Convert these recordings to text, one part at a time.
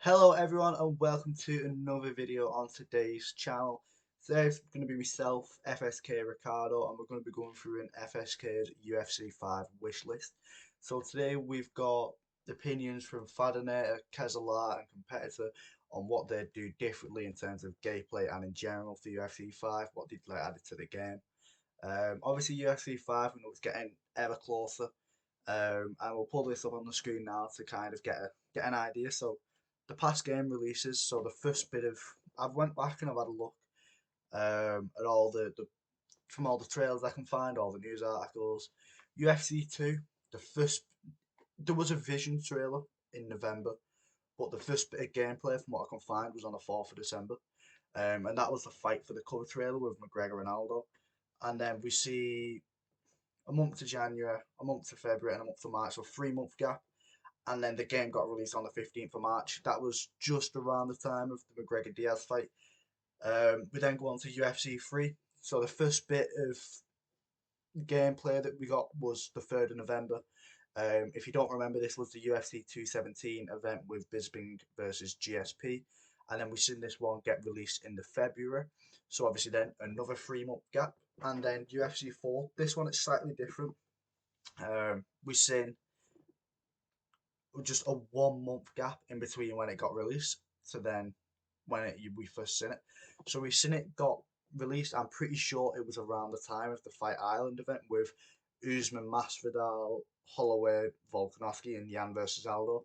Hello everyone and welcome to another video on today's channel. Today's going to be myself, FSK Ricardo, and we're going to be going through an FSK's UFC 5 wish list. So today we've got opinions from Fadinator, Kezalar and Competitor on what they do differently in terms of gameplay and in general for UFC 5, what they'd like added to the game. Obviously UFC 5 we know it's getting ever closer. And we'll pull this up on the screen now to kind of get an idea. So the past game releases. So the first bit of I've went back and I've had a look at all the from all the trailers I can find, all the news articles. UFC 2, the first there was a Vision trailer in November, but the first bit of gameplay from what I can find was on the 4th of December. And that was the fight for the cover trailer with McGregor and Aldo. And then we see a month to January, a month to February, and a month to March, so 3 month gap. And then the game got released on the 15th of March. That was just around the time of the McGregor Diaz fight. We then go on to UFC 3. So the first bit of gameplay that we got was the 3rd of November. If you don't remember, this was the UFC 217 event with Bisping versus GSP. And then we've seen this one get released in the February. So obviously then another 3 month gap. And then UFC 4, this one is slightly different. We've seen just a 1 month gap in between when it got released to then we first seen it. So we've seen it got released. I'm pretty sure it was around the time of the Fight Island event with Usman, Masvidal, Holloway, Volkanovski, and Yan versus Aldo.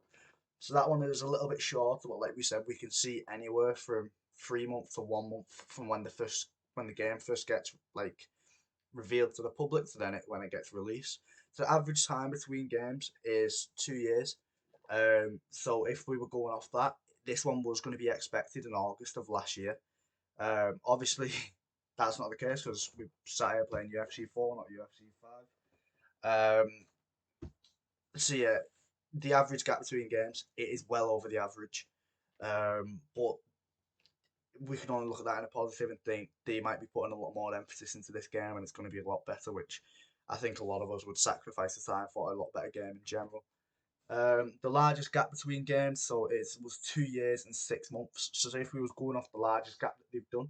So that one is a little bit shorter, but like we said, we can see anywhere from 3 months to 1 month from when the game first gets like revealed to the public to then when it gets released. So the average time between games is 2 years. So if we were going off that, this one was going to be expected in August of last year. Obviously, that's not the case because we sat here playing UFC 4, not UFC 5. So yeah, the average gap between games it is well over the average. But we can only look at that in a positive and think they might be putting a lot more emphasis into this game and it's going to be a lot better, which I think a lot of us would sacrifice the time for a lot better game in general. The largest gap between games, so it was 2 years and 6 months. So if we was going off the largest gap that they've done,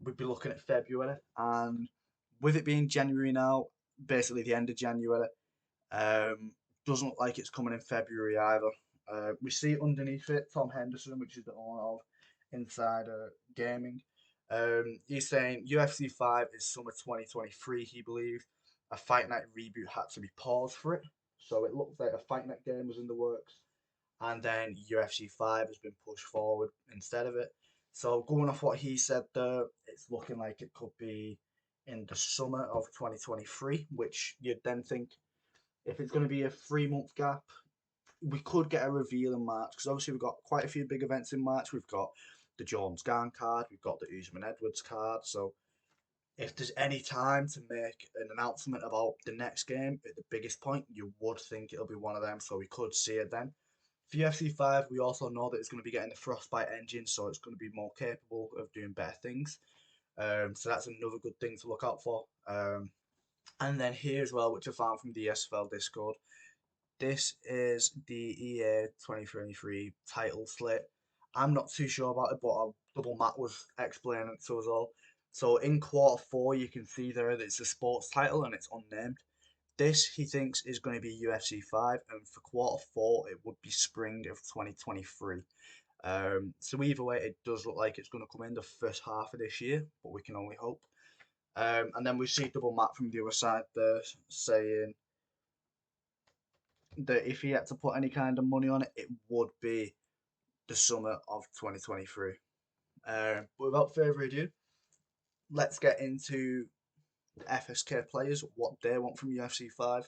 we'd be looking at February. And with it being January now, basically the end of January, um, doesn't look like it's coming in February either. We see underneath it Tom Henderson, which is the owner of Insider Gaming. He's saying UFC 5 is summer 2023, he believes. A Fight Night reboot had to be paused for it. So it looks like a Fight Night game was in the works. And then UFC 5 has been pushed forward instead of it. So going off what he said there, it's looking like it could be in the summer of 2023, which you'd then think if it's going to be a 3 month gap, we could get a reveal in March because obviously we've got quite a few big events in March. We've got the Jones Garn card, we've got the Usman Edwards card. So if there's any time to make an announcement about the next game at the biggest point, you would think it'll be one of them. So we could see it then. For UFC 5, we also know that it's going to be getting the Frostbite engine, so it's going to be more capable of doing better things. So that's another good thing to look out for. And then here as well, which I found from the SFL Discord, this is the EA 2023 title slate. I'm not too sure about it, but Double Matt was explaining it to us all. So in quarter 4, you can see there that it's a sports title and it's unnamed. This he thinks is going to be UFC 5, and for quarter 4, it would be spring of 2023. So either way, it does look like it's going to come in the first half of this year, but we can only hope. And then we see Double Matt from the other side there saying that if he had to put any kind of money on it, it would be the summer of 2023. But without further ado, let's get into FSK players, what they want from UFC 5.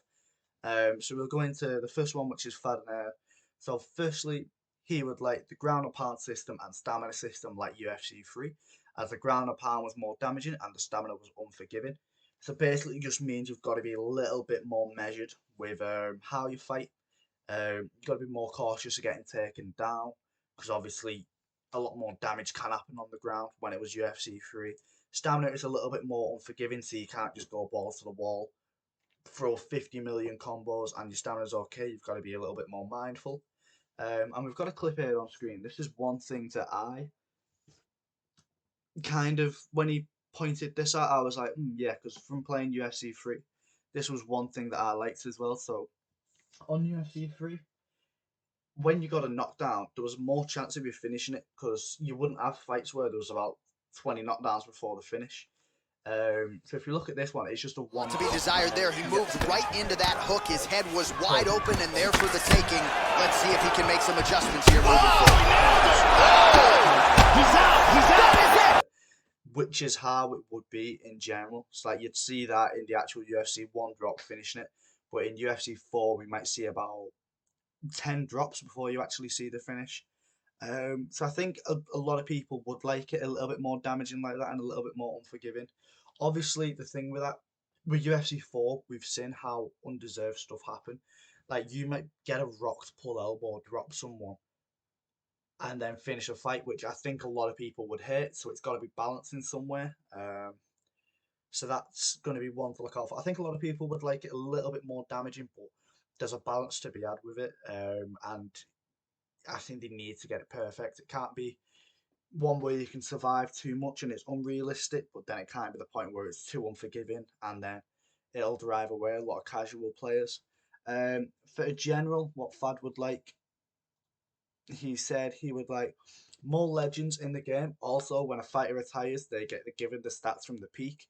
So we'll go into the first one, which is Fadner. So firstly, he would like the ground and pound system and stamina system like UFC 3, as the ground and pound was more damaging and the stamina was unforgiving. So basically, it just means you've got to be a little bit more measured with how you fight. You've got to be more cautious of getting taken down because obviously a lot more damage can happen on the ground when it was UFC 3. Stamina is a little bit more unforgiving, so you can't just go balls to the wall, throw 50 million combos and your stamina's okay. You've got to be a little bit more mindful. And we've got a clip here on screen. This is one thing that I kind of, when he pointed this out, I was like, yeah, because from playing UFC 3, this was one thing that I liked as well. So on UFC 3, when you got a knockdown, there was more chance of you finishing it because you wouldn't have fights where there was about 20 knockdowns before the finish. So if you look at this one, it's just a one. To be desired there. He moved right into that hook. His head was wide open and there for the taking. Let's see if he can make some adjustments here moving forward. He's out. He's out. Which is how it would be in general. It's like you'd see that in the actual UFC 1 drop finishing it, but in UFC 4 we might see about 10 drops before you actually see the finish. So I think a lot of people would like it a little bit more damaging like that and a little bit more unforgiving. Obviously, the thing with that, with UFC 4, we've seen how undeserved stuff happen. Like, you might get a rocked pull elbow, drop someone, and then finish a fight, which I think a lot of people would hate. So it's got to be balanced in somewhere. So that's going to be one to look out for. I think a lot of people would like it a little bit more damaging, but there's a balance to be had with it. And I think they need to get it perfect. It can't be one where you can survive too much and it's unrealistic, but then it can't be the point where it's too unforgiving and then it'll drive away a lot of casual players. For a general, what Fad would like, he said he would like more legends in the game. Also, when a fighter retires, they get given the stats from the peak.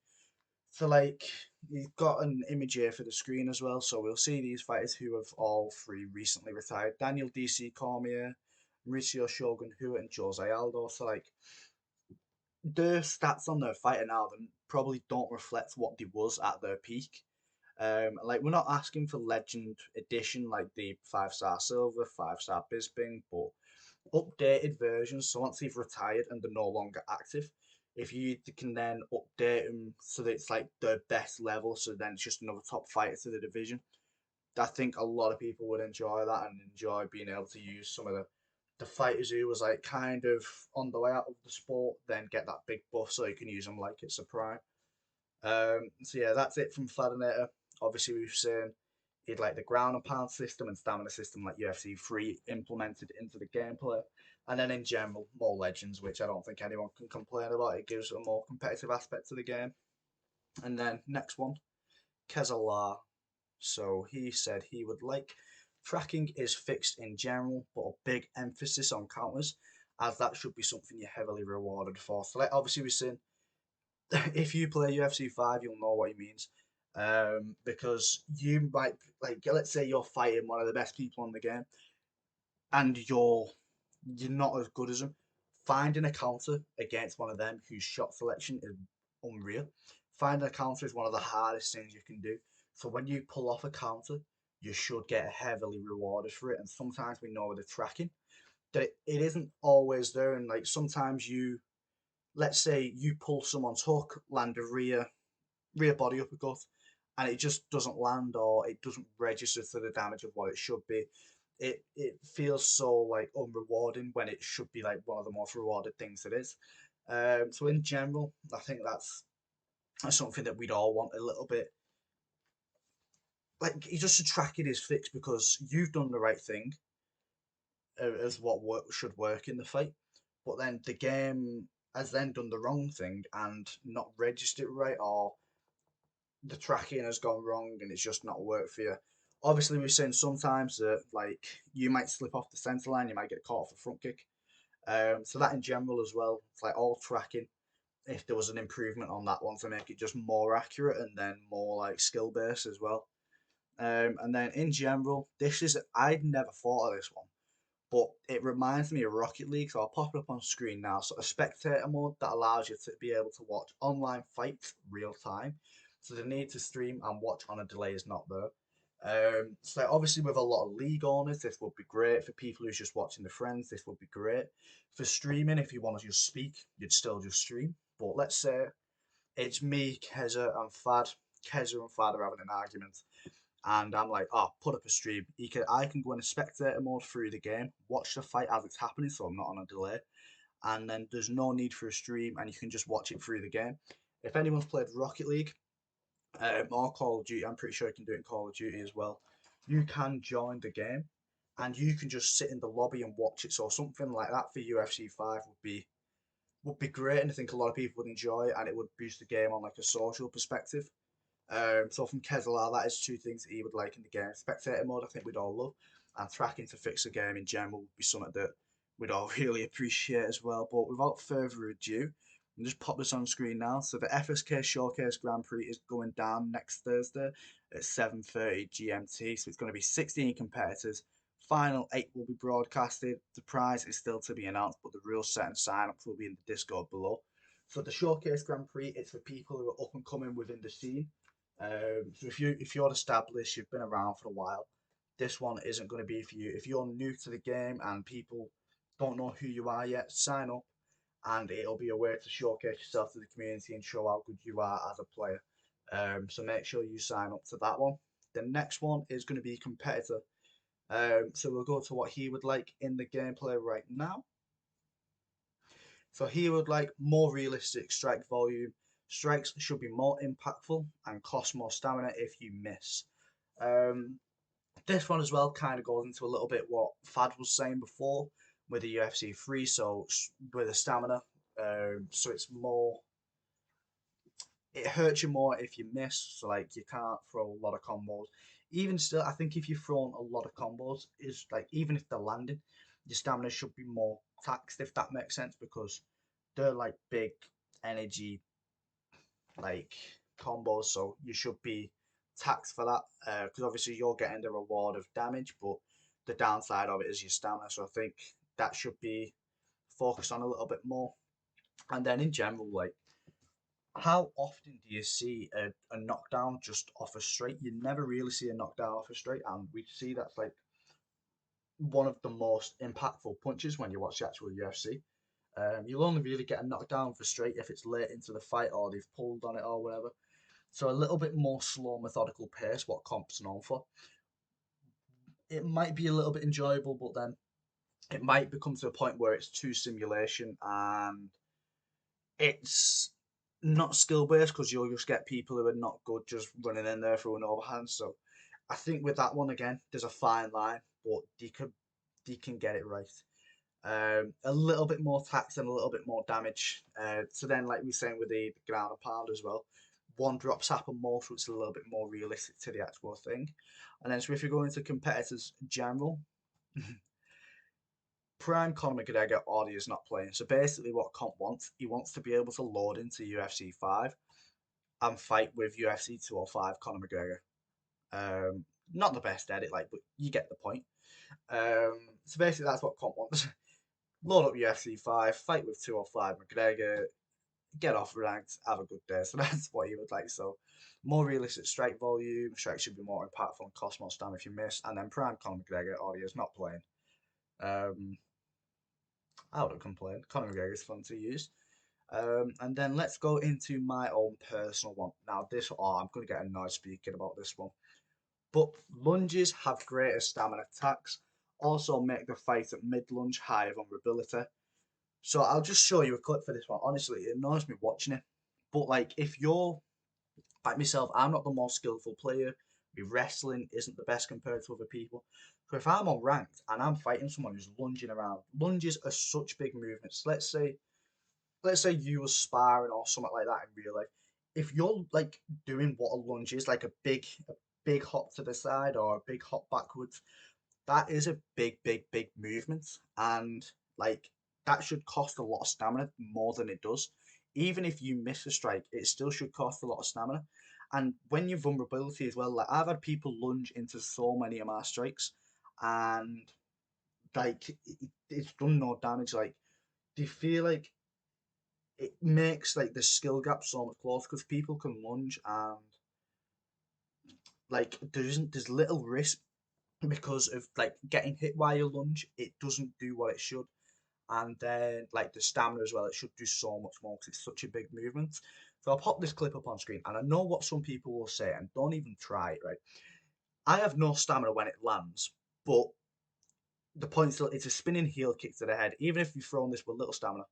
So, like, you've got an image here for the screen as well. So we'll see these fighters who have all three recently retired: Daniel DC Cormier, Mauricio Shogun Hu, and Jose Aldo. So, like, their stats on their fighter now then probably don't reflect what they was at their peak. Like, we're not asking for legend edition like the 5-star silver, 5-star Bisping, but updated versions. So once they've retired and they're no longer active, if you can then update them so that it's like their best level, so then it's just another top fighter to the division. I think a lot of people would enjoy that and enjoy being able to use some of the fighters who was like kind of on the way out of the sport, then get that big buff so you can use them like it's a prime. So yeah, that's it from Fladinator. Obviously, we've seen he'd like the ground and pound system and stamina system like UFC 3 implemented into the gameplay. And then in general, more legends, which I don't think anyone can complain about. It gives a more competitive aspect to the game. And then next one, Kezalar. So he said he would like fracking is fixed in general, but a big emphasis on counters, as that should be something you're heavily rewarded for. So like, obviously we've seen if you play UFC 5, you'll know what he means. Because you might, like, let's say you're fighting one of the best people in the game, and you're not as good as them. Finding a counter against one of them whose shot selection is unreal. Finding a counter is one of the hardest things you can do. So when you pull off a counter, you should get heavily rewarded for it. And sometimes we know with the tracking that it isn't always there. And like sometimes let's say you pull someone's hook, land a rear body uppercut, and it just doesn't land or it doesn't register to the damage of what it should be. It feels so like unrewarding when it should be like one of the most rewarded things it is. So in general, I think that's something that we'd all want a little bit. Like, just to track it is fixed because you've done the right thing as what should work in the fight, but then the game has then done the wrong thing and not registered right, or the tracking has gone wrong and it's just not worked for you. Obviously, we've seen sometimes that like you might slip off the centre line, you might get caught off a front kick. So that in general as well, it's like all tracking. If there was an improvement on that one to make it just more accurate and then more like skill based as well. And then in general, this is I'd never thought of this one, but it reminds me of Rocket League. So I'll pop it up on screen now. So a spectator mode that allows you to be able to watch online fights real time. So the need to stream and watch on a delay is not there. So obviously with a lot of league owners, this would be great. For people who's just watching the friends, this would be great. For streaming, if you want to just speak, you'd still just stream. But let's say it's me, Keza, and Fad. Keza and Fad are having an argument. And I'm like, oh, put up a stream. I can go in a spectator mode through the game, watch the fight as it's happening, so I'm not on a delay. And then there's no need for a stream, and you can just watch it through the game. If anyone's played Rocket League or Call of Duty, I'm pretty sure you can do it in Call of Duty as well. You can join the game, and you can just sit in the lobby and watch it. So something like that for UFC 5 would be great, and I think a lot of people would enjoy it, and it would boost the game on like a social perspective. So from Kezelar, that is two things that he would like in the game. Spectator mode, I think we'd all love, and tracking to fix the game in general would be something that we'd all really appreciate as well. But without further ado, I'll just pop this on screen now. So the FSK Showcase Grand Prix is going down next Thursday at 7:30 GMT. So it's going to be 16 competitors. Final 8 will be broadcasted. The prize is still to be announced, but the real set and sign-ups will be in the Discord below. So the Showcase Grand Prix, it's for people who are up and coming within the scene. So if you're established, you've been around for a while, this one isn't going to be for you. If you're new to the game and people don't know who you are yet, sign up, and it'll be a way to showcase yourself to the community and show how good you are as a player. So make sure you sign up to that one. The next one is going to be competitor. So we'll go to what he would like in the gameplay right now. So he would like more realistic strike volume. Strikes should be more impactful and cost more stamina if you miss. Um, this one as well kind of goes into a little bit what Fad was saying before with the UFC 3. So with the stamina, so it's more. It hurts you more if you miss. So like you can't throw a lot of combos. Even still, I think if you've thrown a lot of combos, is like even if they're landing, your stamina should be more taxed if that makes sense because they're like big energy like combos, so you should be taxed for that because obviously you're getting the reward of damage, but the downside of it is your stamina. So I think that should be focused on a little bit more. And then in general, like how often do you see a knockdown just off a straight? You never really see a knockdown off a straight, and we see that's like one of the most impactful punches when you watch the actual UFC. You'll only really get a knockdown for straight if it's late into the fight or they've pulled on it or whatever. So a little bit more slow, methodical pace, what comp's known for. It might be a little bit enjoyable, but then it might become to a point where it's too simulation and it's not skill based because you'll just get people who are not good just running in there through an overhand. So I think with that one again, there's a fine line, but they can get it right. A little bit more tax and a little bit more damage. So then, like we were saying with the ground and pound as well, one drops happen more, so it's a little bit more realistic to the actual thing. And then, so if you go into competitors general, Prime Conor McGregor already is not playing. So basically, what Comp wants, he wants to be able to load into UFC 5 and fight with UFC 205 Conor McGregor. Not the best edit, like, but you get the point. So basically, that's what Comp wants. Load up UFC 5, fight with 205 McGregor, get off ranked, have a good day. So that's what he would like. So more realistic strike volume, strike should be more impactful and cost more stamina if you miss. And then Prime Conor McGregor audio is not playing. Um, I wouldn't complain. Conor McGregor is fun to use. And then let's go into my own personal one. Now this, I'm going to get annoyed speaking about this one. But lunges have greater stamina tax. Also make the fight at mid lunge higher vulnerability. So I'll just show you a clip for this one. Honestly, it annoys me watching it. But like, if you're like myself, I'm not the most skillful player. My wrestling isn't the best compared to other people. So if I'm on ranked and I'm fighting someone who's lunging around, lunges are such big movements. Let's say you were sparring or something like that in real life. If you're like doing what a lunge is, like a big hop to the side or a big hop backwards, that is a big movement, and like that should cost a lot of stamina more than it does. Even if you miss a strike, it still should cost a lot of stamina. And when you're vulnerability as well, like I've had people lunge into so many of my strikes, and like it's done no damage. Like, do you feel like it makes like the skill gap so much closer because people can lunge and like there's little risk because of like getting hit while you lunge. It doesn't do what it should, and then like the stamina as well, it should do so much more because it's such a big movement. So I'll pop this clip up on screen, and I know what some people will say, and don't even try it. Right, I have no stamina when it lands, but the point still, it's a spinning heel kick to the head. Even if you've thrown this with little stamina,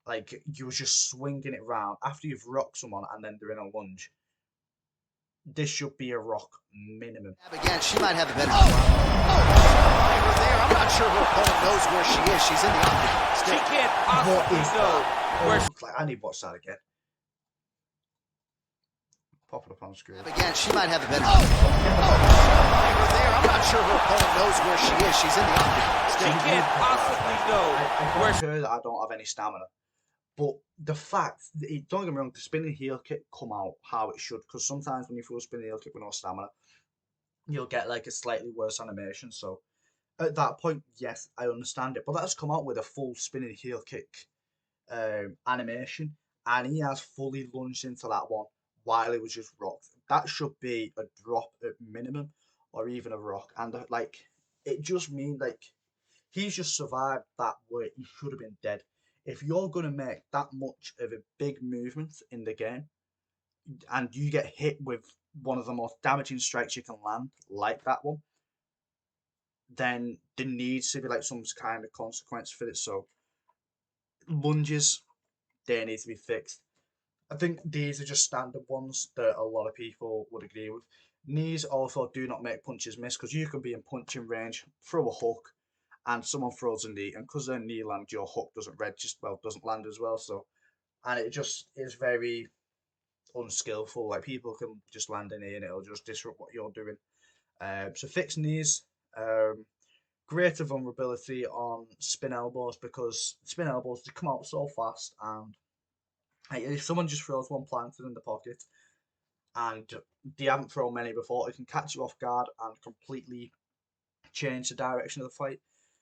like you're just swinging it round after you've rocked someone and then they're in a lunge. this should be a Rock minimum. Again, she might have the better. Right there. I'm not sure her opponent knows where she is. She's in the octagon. She can't possibly know where. I need to watch that again. Pop it up on the screen. Again, she might have the better. Right there. I'm not sure her opponent knows where she is. She's in the octagon. She can't possibly know where. Her that I don't have any stamina. But the fact, don't get me wrong, the spinning heel kick come out how it should, because sometimes when you throw a spinning heel kick with no stamina, you'll get like a slightly worse animation. So at that point, yes, I understand it. But that's come out with a full spinning heel kick animation, and he has fully lunged into that one while it was just rocked. That should be a drop at minimum, or even a rock. And like, it just means like he's just survived that where he should have been dead. If you're going to make that much of a big movement in the game and you get hit with one of the most damaging strikes you can land, like that one, then there needs to be like some kind of consequence for it. So lunges, they need to be fixed. I think these are just standard ones that a lot of people would agree with. Knees also do not make punches miss, because you can be in punching range, throw a hook, and someone throws a knee, and because their knee lands, your hook doesn't land as well. So, and it just is very unskillful. Like, people can just land a knee and it'll just disrupt what you're doing. So fix knees. Greater vulnerability on spin elbows, because spin elbows, they come out so fast, and if someone just throws one planted in the pocket and they haven't thrown many before, it can catch you off guard and completely change the direction of the fight.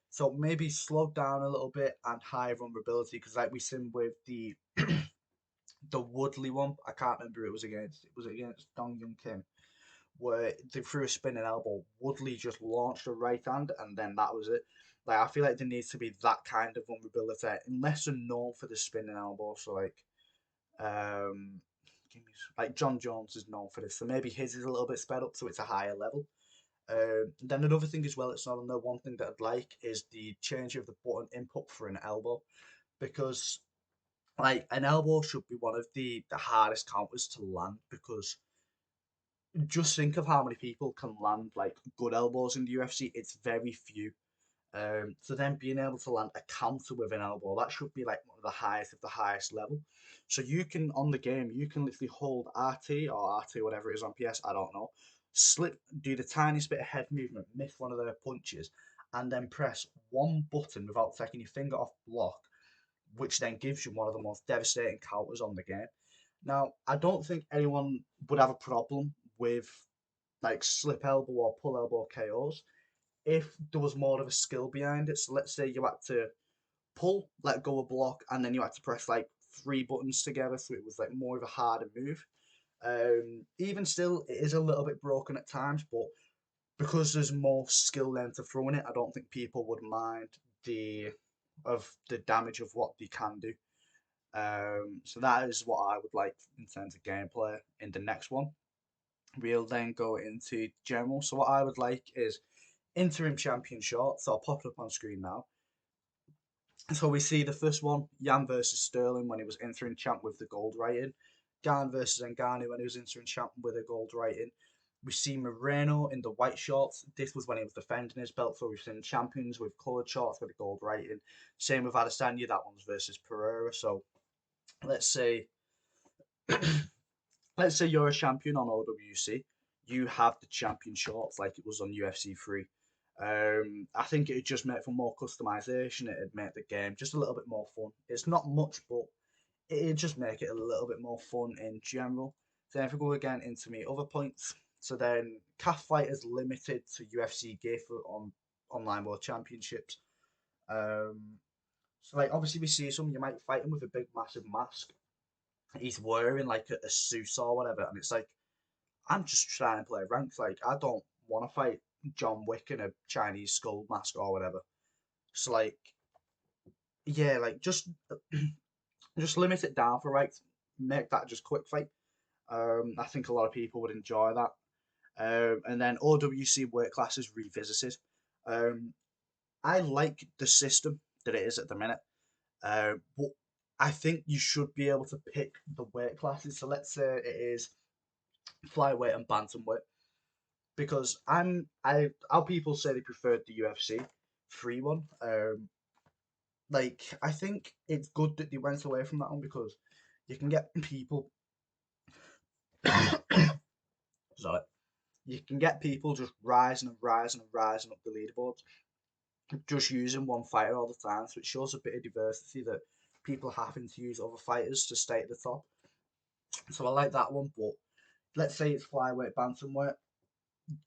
So maybe slow down a little bit and high vulnerability, because like we seen with the the Woodley one, I can't remember who it was against. It was against Dong Young Kim, where they threw a spinning elbow. Woodley just launched a right hand, and then that was it. Like, I feel like there needs to be that kind of vulnerability, unless they're known for the spinning elbow. So um, like John Jones is known for this, so maybe his is a little bit sped up, so it's a higher level. Then another thing as well, it's not on there. One thing that I'd like is the change of the button input for an elbow, because like an elbow should be one of the hardest counters to land, because just think of how many people can land like good elbows in the UFC. It's very few. So then being able to land a counter with an elbow, that should be like one of the highest level. So you can, on the game, you can literally hold RT or RT, whatever it is on PS, I don't know, slip, do the tiniest bit of head movement, miss one of their punches, and then press one button without taking your finger off block, which then gives you one of the most devastating counters on the game. Now, I don't think anyone would have a problem with like slip elbow or pull elbow KOs if there was more of a skill behind it. So let's say you had to pull, let go of block, and then you had to press like 3 buttons together, so it was like more of a harder move. Even still, it is a little bit broken at times, but because there's more skill then to throwing it, I don't think people would mind the damage of what they can do. So that is what I would like in terms of gameplay in the next one. We'll then go into general. So what I would like is interim champion short. So I'll pop it up on screen now. So we see the first one, Yan versus Sterling when he was interim champ with the gold rating. Gan versus Ngannou when he was interim champ with a gold rating. We see Moreno in the white shorts. This was when he was defending his belt. So we've seen champions with coloured shorts with a gold rating. Same with Adesanya, that one's versus Pereira. So let's say let's say you're a champion on OWC. You have the champion shorts like it was on UFC 3. I think it'd just make for more customization. It'd make the game just a little bit more fun. It's not much, but it'd just make it a little bit more fun in general. Then if we go again into me other points, so then calf fighters limited to UFC gear for on online world championships. So like obviously we see some, you might fight him with a big massive mask. He's wearing like a suit or whatever, and it's like, I'm just trying to play ranks. Like, I don't want to fight John Wick in a Chinese skull mask or whatever. So like, yeah, like just limit it down for right. Make that just quick fight. I think a lot of people would enjoy that. And then OWC weight classes revisited. I like the system that it is at the minute. But I think you should be able to pick the weight classes. So let's say it is flyweight and bantamweight, because how people say they preferred the UFC 3 one. Like, I think it's good that they went away from that one, because you can get people sorry, you can get people just rising and rising and rising up the leaderboards, just using one fighter all the time. So it shows a bit of diversity that people happen to use other fighters to stay at the top. So I like that one. But let's say it's flyweight, bantamweight,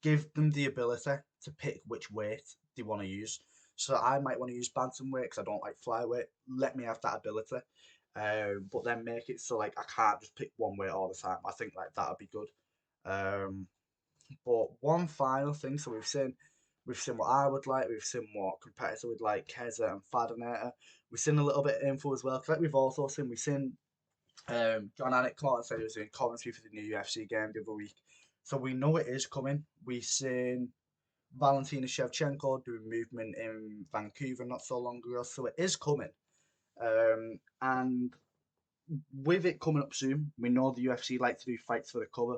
give them the ability to pick which weight they want to use. So I might want to use bantamweight because I don't like flyweight. Let me have that ability. But then make it so like I can't just pick one weight all the time. I think like that would be good. Um, but one final thing, so we've seen what I would like, we've seen what competitor would like, Keza and Fadinator. We've seen a little bit of info as well. Cause like we've seen John Anik come out and said he was doing commentary for the new UFC game the other week. So we know it is coming. We've seen Valentina Shevchenko doing movement in Vancouver not so long ago. So it is coming. And with it coming up soon, we know the UFC like to do fights for the cover.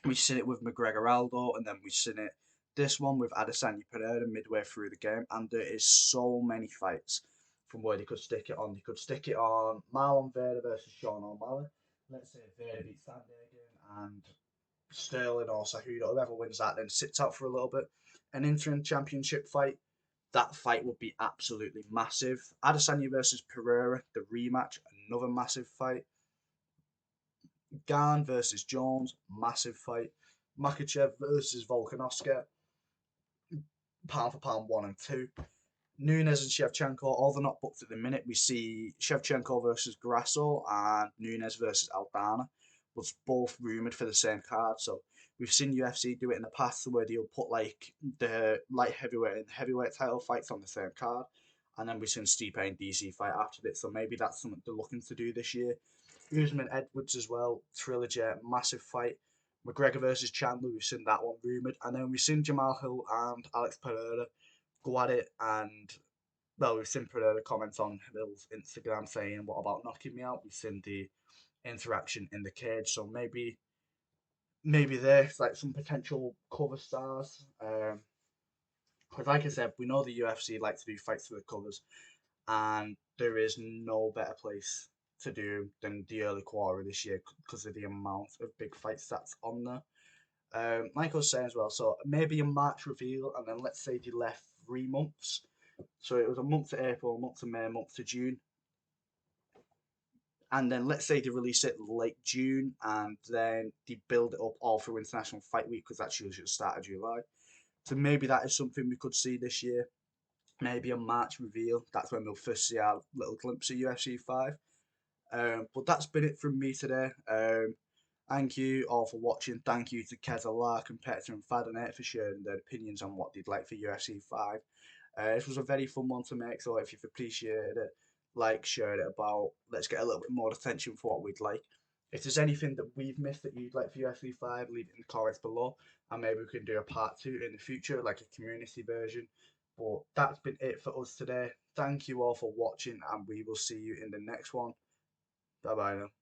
We've seen it with McGregor Aldo, and then we've seen it this one with Adesanya Pereira midway through the game, and there is so many fights from where they could stick it on. They could stick it on Marlon Vera versus Sean O'Malley. Let's say Vera beats Sandhagen, and Sterling or Cejudo, whoever wins that, then sits out for a little bit. An interim championship fight, that fight would be absolutely massive. Adesanya versus Pereira, the rematch, another massive fight. Garn versus Jones, massive fight. Makachev versus Volkanovski, pound for pound 1 and 2. Nunes and Shevchenko, although not booked at the minute, we see Shevchenko versus Grasso and Nunes versus Aldana was both rumoured for the same card. So we've seen UFC do it in the past where they'll put like the light heavyweight and heavyweight title fights on the same card. And then we've seen Stipe and DC fight after it. So maybe that's something they're looking to do this year. Usman Edwards as well, trilogy, massive fight. McGregor versus Chandler, we've seen that one rumoured. And then we've seen Jamal Hill and Alex Pereira go at it. And, well, we've seen Pereira comment on Hill's Instagram saying, "What about knocking me out?" We've seen the interaction in the cage. So maybe there's like some potential cover stars. Because, like I said, we know the UFC like to do fights for the covers, and there is no better place to do than the early quarter this year because of the amount of big fights that's on there. Like I was saying as well, so maybe a March reveal, and then let's say they left 3 months. So it was a month to April, a month to May, a month to June. And then let's say they release it late June, and then they build it up all through International Fight Week because that's usually the start of July. So maybe that is something we could see this year. Maybe a March reveal. That's when we'll first see our little glimpse of UFC 5. But that's been it from me today. Thank you all for watching. Thank you to Keza, Competitor, and Fadanet for sharing their opinions on what they'd like for UFC 5. This was a very fun one to make, so if you've appreciated it, like, share it about. Let's get a little bit more attention for what we'd like. If there's anything that we've missed that you'd like for UFC 5, leave it in the comments below, and maybe we can do a part 2 in the future, like a community version. But that's been it for us today. Thank you all for watching, and we will see you in the next one. Bye bye now.